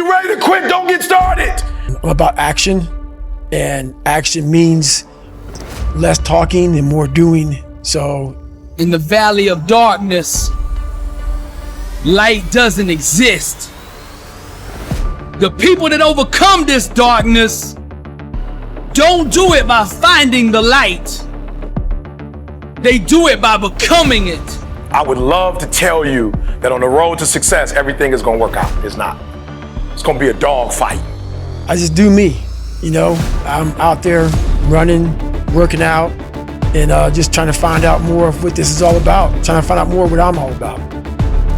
you ready to quit, don't get started. I'm about action, and action means less talking and more doing. So in the valley of darkness, light doesn't exist. The people that overcome this darkness don't do it by finding the light. They do it by becoming it. I would love to tell you that on the road to success, everything is gonna work out. It's not. It's gonna be a dog fight. I just do me, you know. I'm out there running, working out, and just trying to find out more of what this is all about. Trying to find out more what I'm all about.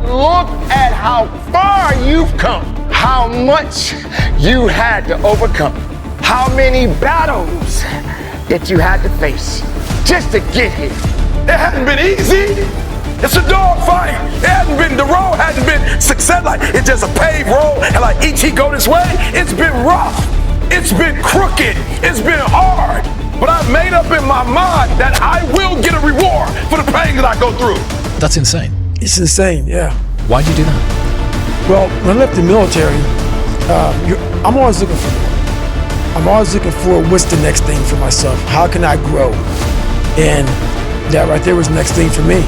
Look at how far you've come, how much you had to overcome, how many battles that you had to face just to get here. It hasn't been easy. It's a dog fight. The road hasn't been success. Like, it's just a paved road, and like E.T. go this way, it's been rough. It's been crooked. It's been hard. But I've made up in my mind that I will get a reward for the pain that I go through. That's insane. It's insane, yeah. Why'd you do that? Well, when I left the military, I'm always looking for more. I'm always looking for what's the next thing for myself. How can I grow? And that right there was the next thing for me.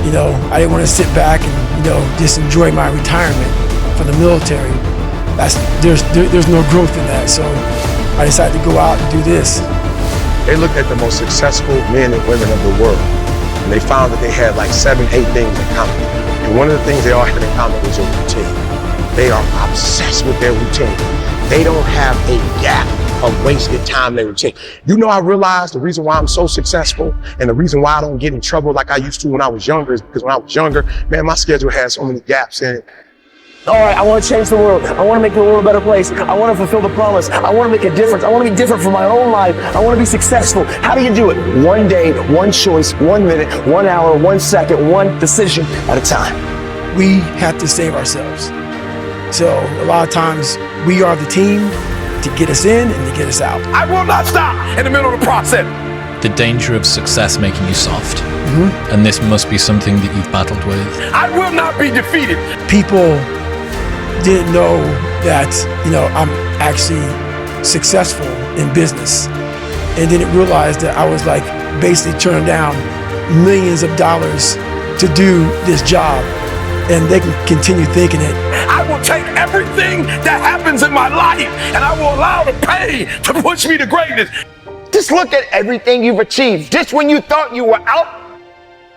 You know, I didn't want to sit back and, you know, just enjoy my retirement from the military. There's no growth in that. So I decided to go out and do this. They looked at the most successful men and women of the world, and they found that they had like 7, 8 things in common. And one of the things they all had in common was a routine. They are obsessed with their routine. They don't have a gap of wasted time in their routine. You know, I realized the reason why I'm so successful and the reason why I don't get in trouble like I used to when I was younger is because when I was younger, man, my schedule had so many gaps in it. All right, I want to change the world. I want to make the world a better place. I want to fulfill the promise. I want to make a difference. I want to be different for my own life. I want to be successful. How do you do it? One day, one choice, 1 minute, 1 hour, 1 second, one decision at a time. We have to save ourselves. So a lot of times we are the team to get us in and to get us out. I will not stop in the middle of the process. The danger of success making you soft. And this must be something that you've battled with. I will not be defeated. People didn't know that, you know, I'm actually successful in business, and didn't realize that I was like basically turning down millions of dollars to do this job, and they can continue thinking it. I will take everything that happens in my life and I will allow the pain to push me to greatness. Just look at everything you've achieved. Just when you thought you were out,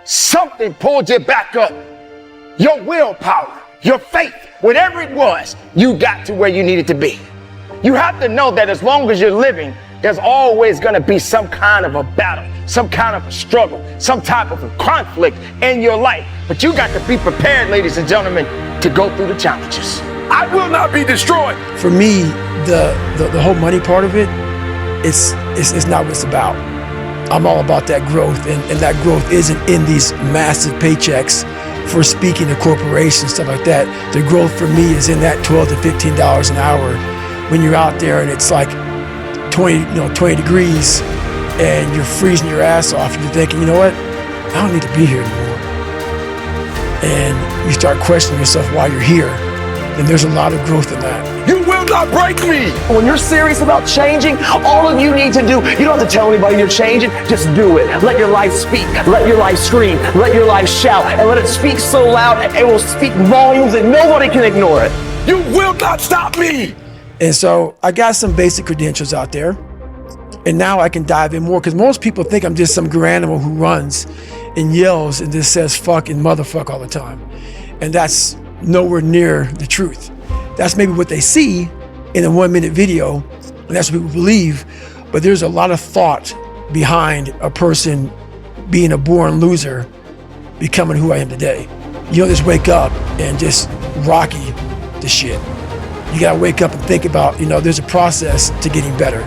something pulled you back up. Your willpower, your faith, whatever it was, you got to where you needed to be. You have to know that as long as you're living, there's always going to be some kind of a battle, some kind of a struggle, some type of a conflict in your life. But you got to be prepared, ladies and gentlemen, to go through the challenges. I will not be destroyed. For me, the whole money part of it, it's not what it's about. I'm all about that growth, and that growth isn't in these massive paychecks for speaking to corporations, stuff like that. The growth for me is in that $12 to $15 an hour when you're out there and it's like 20 degrees and you're freezing your ass off and you're thinking, you know what, I don't need to be here anymore. And you start questioning yourself why you're here, then there's a lot of growth in that. You will not break me. When you're serious about changing, all of you need to do, you don't have to tell anybody you're changing, just do it. Let your life speak, let your life scream, let your life shout, and let it speak so loud it will speak volumes that nobody can ignore it. You will not stop me. And so I got some basic credentials out there, and now I can dive in more, because most people think I'm just some animal who runs and yells and just says fuck and motherfuck all the time. And that's nowhere near the truth. That's maybe what they see in a 1-minute video, and that's what people believe, but there's a lot of thought behind a person being a born loser becoming who I am today. You don't just wake up and just rocky the shit. You gotta wake up and think about, there's a process to getting better,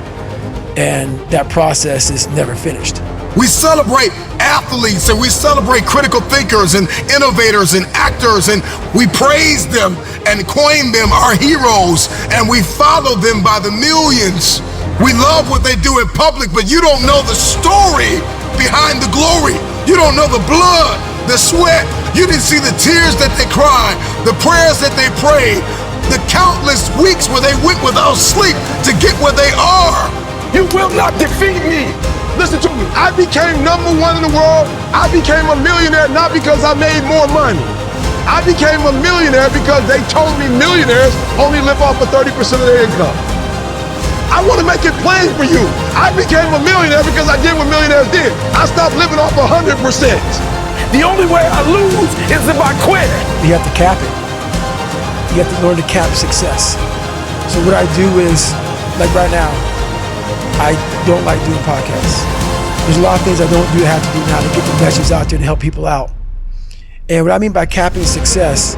and that process is never finished. We celebrate athletes and we celebrate critical thinkers and innovators and actors, and we praise them and coin them our heroes, and we follow them by the millions. We love what they do in public, but you don't know the story behind the glory. You don't know the blood, the sweat. You didn't see the tears that they cried, the prayers that they prayed. the countless weeks where they went without sleep to get where they are. You will not defeat me. Listen to me. I became #1 in the world. I became a millionaire not because I made more money. I became a millionaire because they told me millionaires only live off of 30% of their income. I want to make it plain for you. I became a millionaire because I did what millionaires did. I stopped living off 100%. The only way I lose is if I quit. You have to cap it. You have to learn to cap success. So what I do is, like right now, I don't like doing podcasts. There's a lot of things I don't do, I have to do now to get the message out there to help people out. And what I mean by capping success,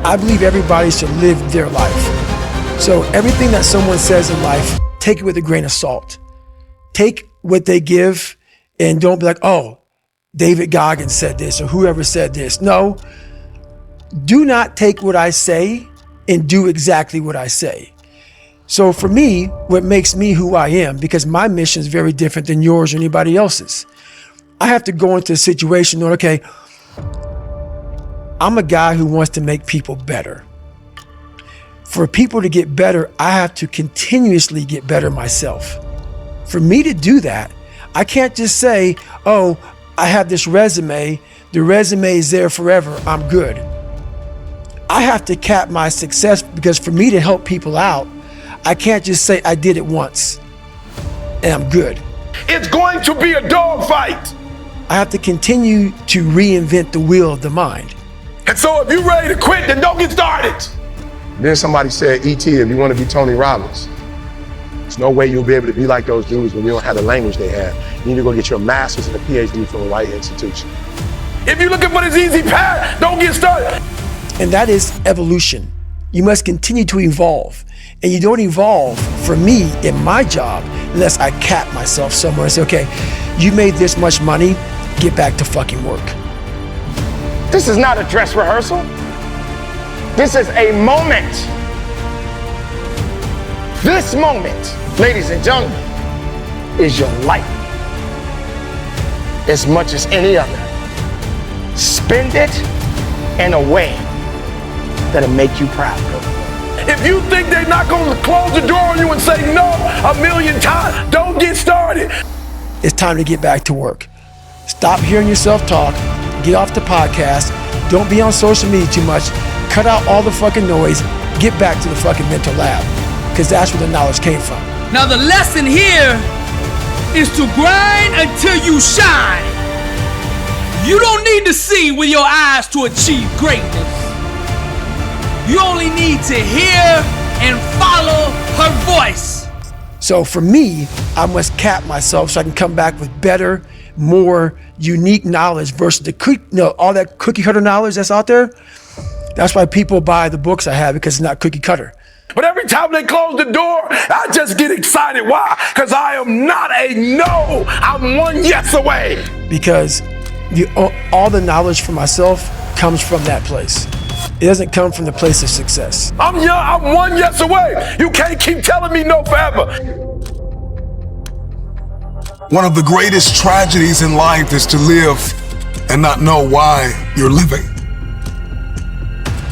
I believe everybody should live their life. So everything that someone says in life, take it with a grain of salt. Take what they give and don't be like, oh, David Goggins said this or whoever said this. No, do not take what I say and do exactly what I say. So for me, what makes me who I am, because my mission is very different than yours or anybody else's. I have to go into a situation knowing, okay, I'm a guy who wants to make people better. For people to get better, I have to continuously get better myself. For me to do that, I can't just say, oh, I have this resume, the resume is there forever, I'm good. I have to cap my success because for me to help people out, I can't just say I did it once and I'm good. It's going to be a dogfight. I have to continue to reinvent the wheel of the mind. And so if you're ready to quit, then don't get started. Then somebody said, E.T., if you want to be Tony Robbins, there's no way you'll be able to be like those dudes when you don't have the language they have. You need to go get your master's and a PhD from the right institution. If you're looking for this easy path, don't get started. And that is evolution. You must continue to evolve. And you don't evolve, for me, in my job, unless I cap myself somewhere and say, okay, you made this much money, get back to fucking work. This is not a dress rehearsal. This is a moment. This moment, ladies and gentlemen, is your life as much as any other. Spend it in a way that'll make you proud. If you think they're not going to close the door on you and say no 1,000,000 times, don't get started. It's time to get back to work. Stop hearing yourself talk. Get off the podcast. Don't be on social media too much. Cut out all the fucking noise. Get back to the fucking mental lab, because that's where the knowledge came from. Now the lesson here is to grind until you shine. You don't need to see with your eyes to achieve greatness. You only need to hear and follow her voice. So for me, I must cap myself so I can come back with better, more unique knowledge versus all that cookie cutter knowledge that's out there. That's why people buy the books I have, because it's not cookie cutter. But every time they close the door, I just get excited. Why? Because I am not a no. I'm one yes away. Because all the knowledge for myself comes from that place. It doesn't come from the place of success. I'm young, I'm one yes away. You can't keep telling me no forever. One of the greatest tragedies in life is to live and not know why you're living.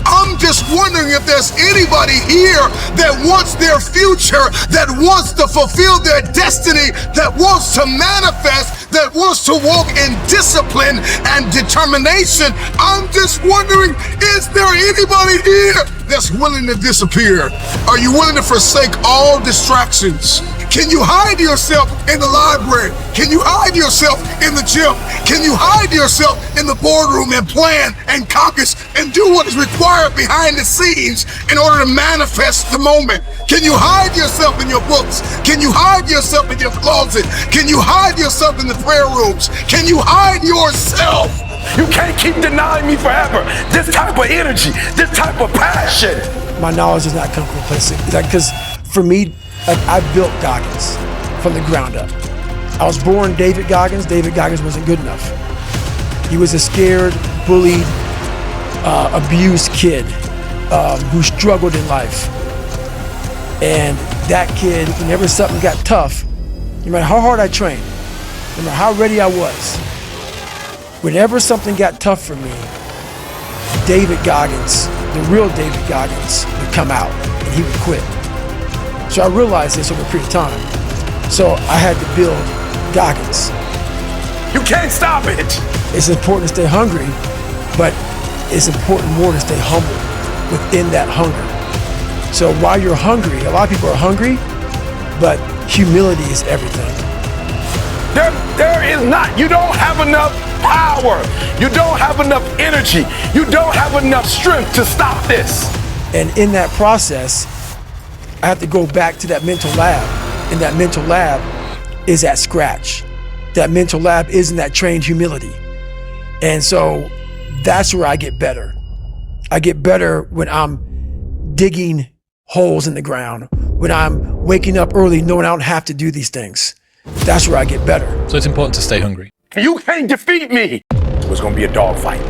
I'm just wondering if there's anybody here that wants their future, that wants to fulfill their destiny, that wants to manifest, that wants to walk in discipline and determination. I'm just wondering, is there anybody here that's willing to disappear? Are you willing to forsake all distractions? Can you hide yourself in the library? Can you hide yourself in the gym? Can you hide yourself in the boardroom and plan and caucus and do what is required behind the scenes in order to manifest the moment? Can you hide yourself in your books? Can you hide yourself in your closet? Can you hide yourself in the prayer rooms? Can you hide yourself? You can't keep denying me forever. This type of energy, this type of passion. My knowledge does not come from a place because for me, I built Goggins from the ground up. I was born David Goggins. David Goggins wasn't good enough. He was a scared, bullied, abused kid who struggled in life. And that kid, whenever something got tough, no matter how hard I trained, no matter how ready I was, whenever something got tough for me, David Goggins the real David Goggins would come out and he would quit. So I realized this over a period of time. So I had to build Goggins. You can't stop it. It's important to stay hungry, but it's important more to stay humble within that hunger. So while you're hungry, a lot of people are hungry, but humility is everything. There is not. You don't have enough power. You don't have enough energy. You don't have enough strength to stop this. And in that process, I have to go back to that mental lab. And that mental lab is at scratch. That mental lab is in that trained humility. And so that's where I get better. I get better when I'm digging holes in the ground, when I'm waking up early knowing I don't have to do these things. That's where I get better. So it's important to stay hungry. You can't defeat me. It was going to be a dogfight.